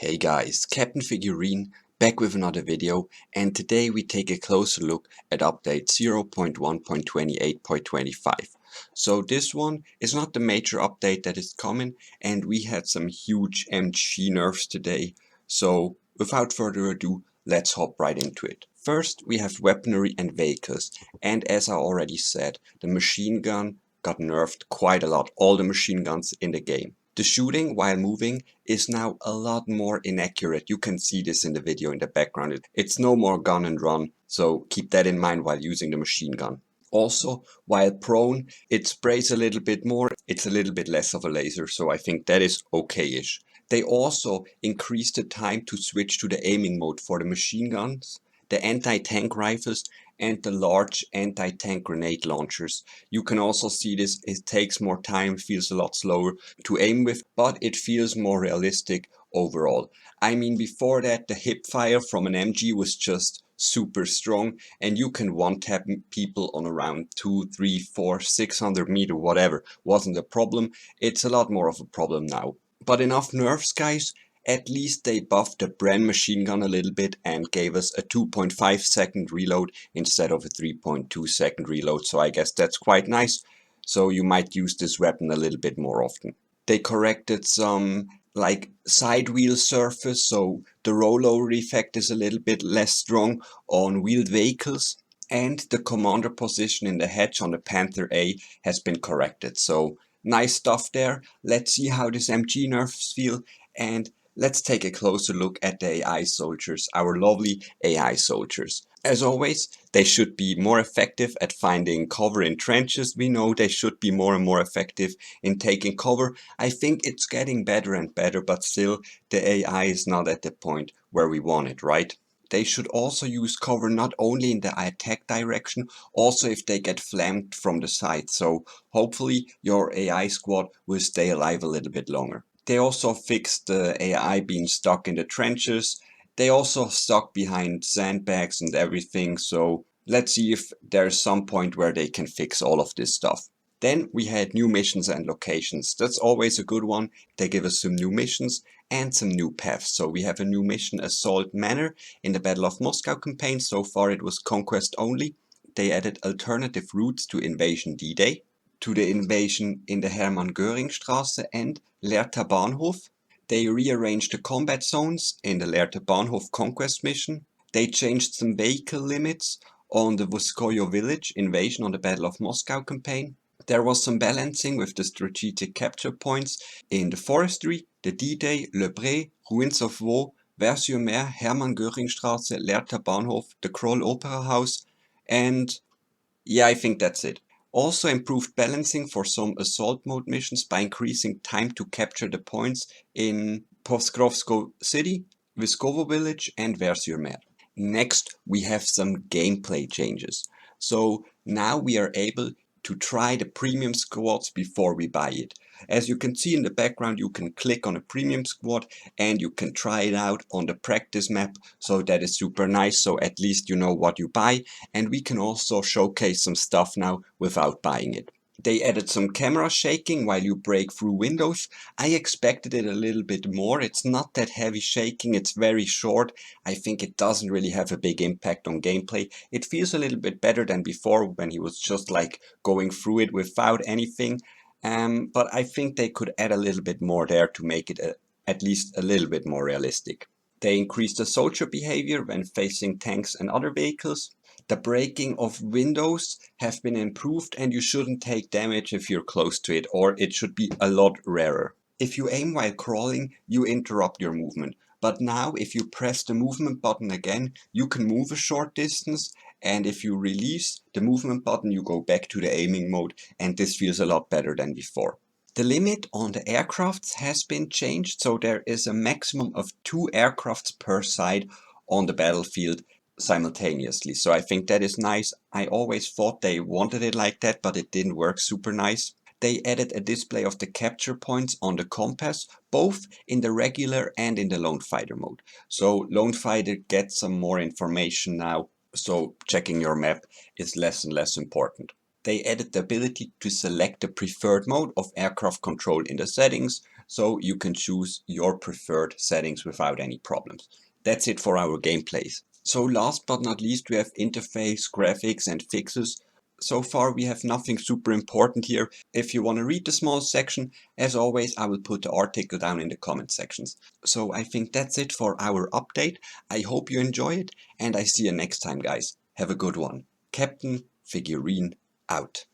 Hey guys, Captain Figureen back with another video, and today we take a closer look at update 0.1.28.25. So this one is not the major update that is coming, and we had some huge MG Nerfs today. So without further ado, let's hop right into it. First we have weaponry and vehicles, and as I already said, the machine gun got nerfed quite a lot, all the machine guns in the game. The shooting while moving is now a lot more inaccurate. You can see this in the video in the background. It's no more gun and run, so keep that in mind while using the machine gun. Also, while prone, it sprays a little bit more. It's a little bit less of a laser, so I think that is okay-ish. They also increased the time to switch to the aiming mode for the machine guns, the anti-tank rifles, and the large anti-tank grenade launchers. You can also see this, it takes more time, feels a lot slower to aim with, but it feels more realistic overall. I mean, before that, the hip fire from an MG was just super strong, and you can one-tap people on around 2, 3, 4, 600 meter, whatever. Wasn't a problem. It's a lot more of a problem now. But enough nerfs, guys. At least they buffed the Bren machine gun a little bit and gave us a 2.5 second reload instead of a 3.2 second reload, so I guess that's quite nice. So you might use this weapon a little bit more often. They corrected some like side wheel surface, so the rollover effect is a little bit less strong on wheeled vehicles, and the commander position in the hedge on the Panther A has been corrected. So nice stuff there. Let's see how this MG nerfs feel, and let's take a closer look at the AI soldiers, our lovely AI soldiers. As always, they should be more effective at finding cover in trenches. We know they should be more and more effective in taking cover. I think it's getting better and better, but still the AI is not at the point where we want it, right? They should also use cover not only in the attack direction, also if they get flanked from the side. So hopefully your AI squad will stay alive a little bit longer. They also fixed the AI being stuck in the trenches. They also stuck behind sandbags and everything, so let's see if there's some point where they can fix all of this stuff. Then we had new missions and locations. That's always a good one. They give us some new missions and some new paths. So we have a new mission, Assault Manor, in the Battle of Moscow campaign. So far it was conquest only. They added alternative routes to Invasion D-Day, to the invasion in the Hermann-Göring-Straße and Lehrter Bahnhof. They rearranged the combat zones in the Lehrter Bahnhof conquest mission. They changed some vehicle limits on the Voskoyo village invasion on the Battle of Moscow campaign. There was some balancing with the strategic capture points in the forestry, the D-Day, Le Bray, Ruins of Vaux, Vers-sur-Mer, Hermann-Göring-Straße, Lehrter Bahnhof, the Kroll Opera House, and yeah, I think that's it. Also improved balancing for some assault mode missions by increasing time to capture the points in Pokrovskoye City, Viskovo Village and Vers-sur-Mer. Next, we have some gameplay changes. So now we are able to try the premium squads before we buy it. As you can see in the background, you can click on a premium squad and you can try it out on the practice map, so that is super nice, so at least you know what you buy, and we can also showcase some stuff now without buying it. They added some camera shaking while you break through windows. I expected it a little bit more. It's not that heavy shaking, it's very short. I think it doesn't really have a big impact on gameplay. It feels a little bit better than before when he was just like going through it without anything. But I think they could add a little bit more there to make it at least a little bit more realistic. They increased the soldier behavior when facing tanks and other vehicles. The breaking of windows have been improved, and you shouldn't take damage if you're close to it, or it should be a lot rarer. If you aim while crawling, you interrupt your movement. But now if you press the movement button again, you can move a short distance, and if you release the movement button, you go back to the aiming mode, and this feels a lot better than before. The limit on the aircrafts has been changed, so there is a maximum of 2 aircrafts per side on the battlefield simultaneously. So I think that is nice. I always thought they wanted it like that, but it didn't work super nice. They added a display of the capture points on the compass, both in the regular and in the lone fighter mode. So lone fighter gets some more information now, so checking your map is less and less important. They added the ability to select the preferred mode of aircraft control in the settings, so you can choose your preferred settings without any problems. That's it for our gameplays. So last but not least, we have interface, graphics and fixes. So far we have nothing super important here. If you want to read the small section, as always, I will put the article down in the comment sections. So I think that's it for our update. I hope you enjoy it, and I see you next time, guys. Have a good one. Captain Figureen out.